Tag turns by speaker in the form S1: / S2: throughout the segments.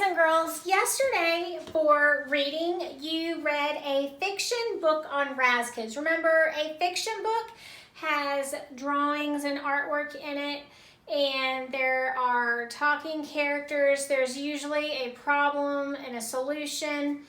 S1: and girls, yesterday for reading, you read a fiction book on Raz Kids. Remember, a fiction book has drawings and artwork in it, and there are talking characters. There's usually a problem and a solution,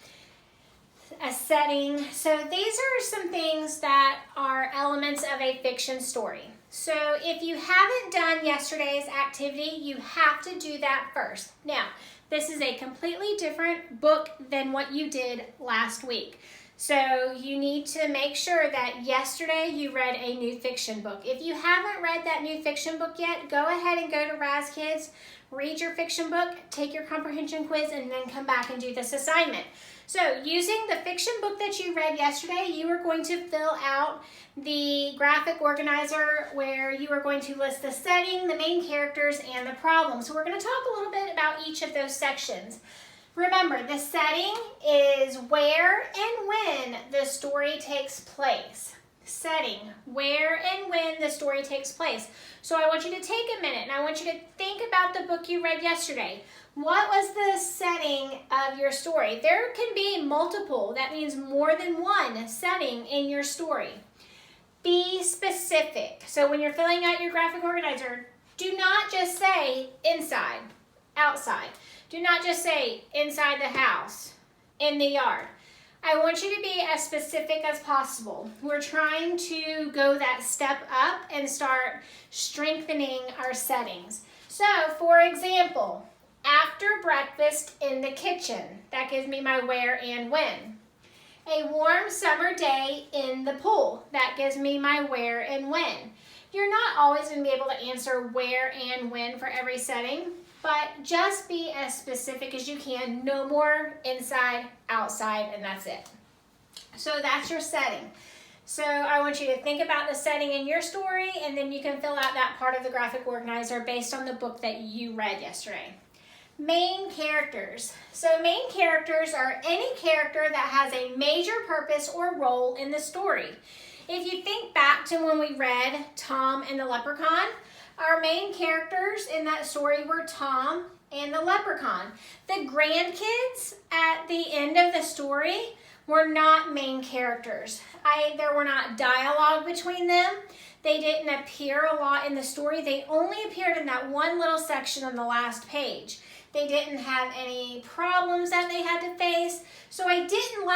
S1: a setting. So these are some things that are elements of a fiction story. So if you haven't done yesterday's activity, you have to do that first. Now, this is a completely different book than what you did last week. So you need to make sure that yesterday you read a new fiction book. If you haven't read that new fiction book yet, go ahead and go to Raz Kids, read your fiction book, take your comprehension quiz, and then come back and do this assignment. So using the fiction book that you read yesterday, you are going to fill out the graphic organizer where you are going to list the setting, the main characters, and the problem. So we're going to talk a little bit about each of those sections. Remember, the setting is where and when the story takes place. Setting, where and when the story takes place. So I want you to take a minute and I want you to think about the book you read yesterday. What was the setting of your story? There can be multiple, that means more than one setting in your story. Be specific. So when you're filling out your graphic organizer, do not just say inside, outside. Do not just say inside the house, in the yard. I want you to be as specific as possible. We're trying to go that step up and start strengthening our settings. So, for example, after breakfast in the kitchen, that gives me my where and when. A warm summer day in the pool, that gives me my where and when. You're not always going to be able to answer where and when for every setting, but just be as specific as you can. No more inside, outside, and that's it. So that's your setting. So I want you to think about the setting in your story, and then you can fill out that part of the graphic organizer based on the book that you read yesterday. Main characters. So main characters are any character that has a major purpose or role in the story. If you think back to when we read Tom and the Leprechaun, our main characters in that story were Tom and the Leprechaun. The grandkids at the end of the story were not main characters. There were not dialogue between them. They didn't appear a lot in the story. They only appeared in that one little section on the last page. They didn't have any problems that they had to face, so I didn't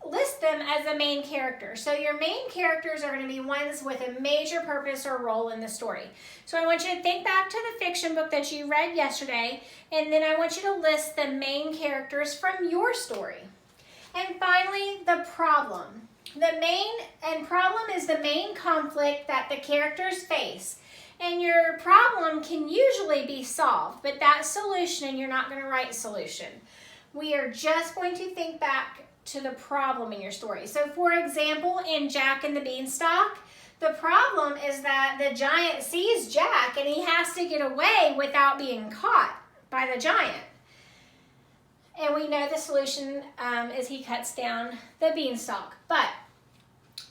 S1: list them as a main character. So your main characters are going to be ones with a major purpose or role in the story. So I want you to think back to the fiction book that you read yesterday, and then I want you to list the main characters from your story. And finally, the problem. The problem is the main conflict that the characters face. And your problem can usually be solved, but that solution, and you're not going to write solution. We are just going to think back to the problem in your story. So for example, in Jack and the Beanstalk, the problem is that the giant sees Jack and he has to get away without being caught by the giant. And we know the solution is he cuts down the beanstalk.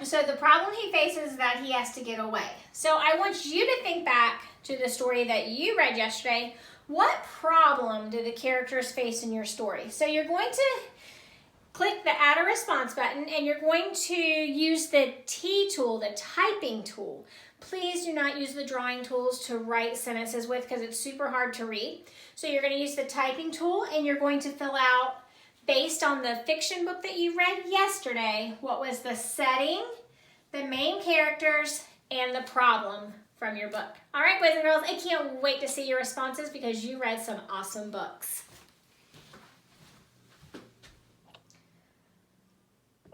S1: So the problem he faces is that he has to get away. So I want you to think back to the story that you read yesterday. What problem do the characters face in your story? So you're going to click the Add a Response button, and you're going to use the T tool, the typing tool. Please do not use the drawing tools to write sentences with because it's super hard to read. So you're going to use the typing tool, and you're going to fill out, based on the fiction book that you read yesterday, what was the setting, the main characters, and the problem from your book. All right, boys and girls, I can't wait to see your responses because you read some awesome books.